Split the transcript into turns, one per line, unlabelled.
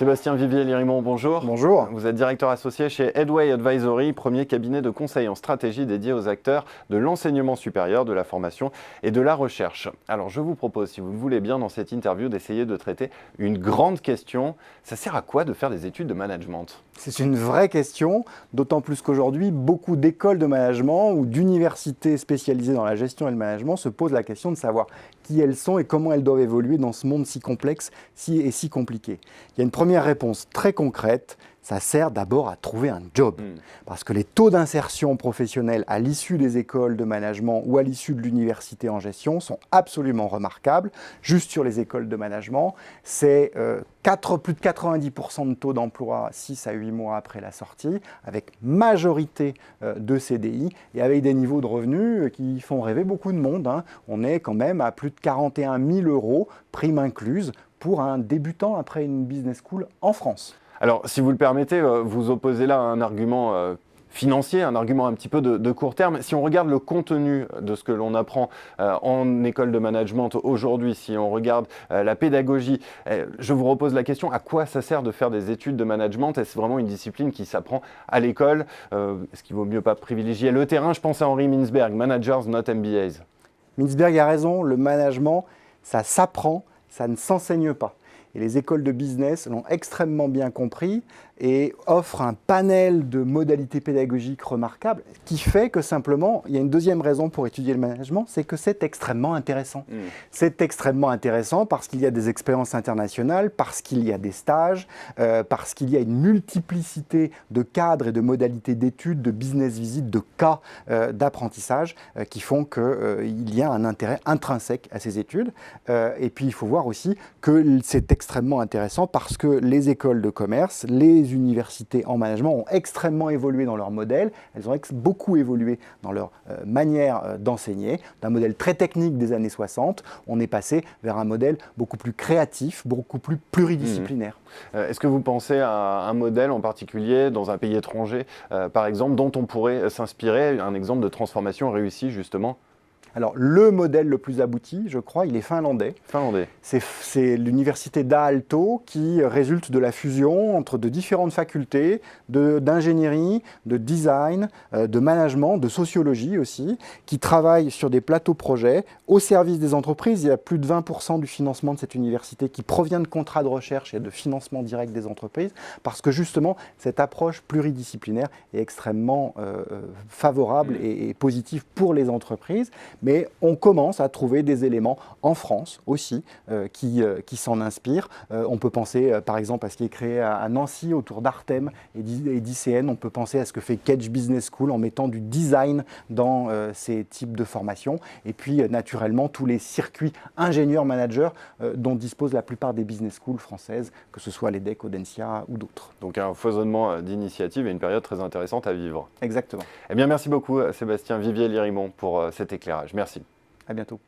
Sébastien Vivier-Lirimont, bonjour.
Bonjour.
Vous êtes directeur associé chez Headway Advisory, premier cabinet de conseil en stratégie dédié aux acteurs de l'enseignement supérieur, de la formation et de la recherche. Alors je vous propose, si vous le voulez bien, dans cette interview, d'essayer de traiter une grande question. Ça sert à quoi de faire des études de management ?
C'est une vraie question, d'autant plus qu'aujourd'hui, beaucoup d'écoles de management ou d'universités spécialisées dans la gestion et le management se posent la question de savoir qui elles sont et comment elles doivent évoluer dans ce monde si complexe et si compliqué. Il y a une première réponse très concrète, ça sert d'abord à trouver un job. Parce que les taux d'insertion professionnelle à l'issue des écoles de management ou à l'issue de l'université en gestion sont absolument remarquables. Juste sur les écoles de management, c'est plus de 90% de taux d'emploi 6 à 8 mois après la sortie, avec majorité de CDI et avec des niveaux de revenus qui font rêver beaucoup de monde. On est quand même à plus de 41 000 euros, prime incluse, pour un débutant après une business school en France.
Alors, si vous le permettez, vous opposez là un argument financier, un argument un petit peu de court terme. Si on regarde le contenu de ce que l'on apprend en école de management aujourd'hui, si on regarde la pédagogie, je vous repose la question, à quoi ça sert de faire des études de management ? Est-ce vraiment une discipline qui s'apprend à l'école ? Est-ce qu'il vaut mieux pas privilégier le terrain ? Je pense à Henri Mintzberg, Managers Not MBAs.
Mintzberg a raison, le management, ça s'apprend, ça ne s'enseigne pas. Et les écoles de business l'ont extrêmement bien compris et offrent un panel de modalités pédagogiques remarquables qui fait que simplement, il y a une deuxième raison pour étudier le management, c'est que c'est extrêmement intéressant. C'est extrêmement intéressant parce qu'il y a des expériences internationales, parce qu'il y a des stages, parce qu'il y a une multiplicité de cadres et de modalités d'études, de business visits, de cas d'apprentissage qui font qu'il y a un intérêt intrinsèque à ces études. Et puis il faut voir aussi que c'est extrêmement intéressant parce que les écoles de commerce, les universités en management ont extrêmement évolué dans leur modèle, elles ont beaucoup évolué dans leur manière d'enseigner. D'un modèle très technique des années 60, on est passé vers un modèle beaucoup plus créatif, beaucoup plus pluridisciplinaire.
Est-ce que vous pensez à un modèle en particulier dans un pays étranger, par exemple, dont on pourrait s'inspirer, un exemple de transformation réussie justement ?
Alors, le modèle le plus abouti, je crois, il est finlandais. C'est l'université d'Aalto qui résulte de la fusion entre de différentes facultés d'ingénierie, de design, de management, de sociologie aussi, qui travaillent sur des plateaux projets au service des entreprises. Il y a plus de 20% du financement de cette université qui provient de contrats de recherche et de financement direct des entreprises, parce que justement, cette approche pluridisciplinaire est extrêmement favorable et positive pour les entreprises. Mais on commence à trouver des éléments en France aussi qui s'en inspirent. On peut penser par exemple à ce qui est créé à Nancy autour d'Artem et d'ICN. On peut penser à ce que fait Kedge Business School en mettant du design dans ces types de formations. Et puis naturellement tous les circuits ingénieurs-managers dont disposent la plupart des business schools françaises, que ce soit l'EDEC, Audencia ou d'autres.
Donc un foisonnement d'initiatives et une période très intéressante à vivre.
Exactement.
Eh bien merci beaucoup Sébastien Vivier-Lirimont pour cet éclairage. Merci.
À bientôt.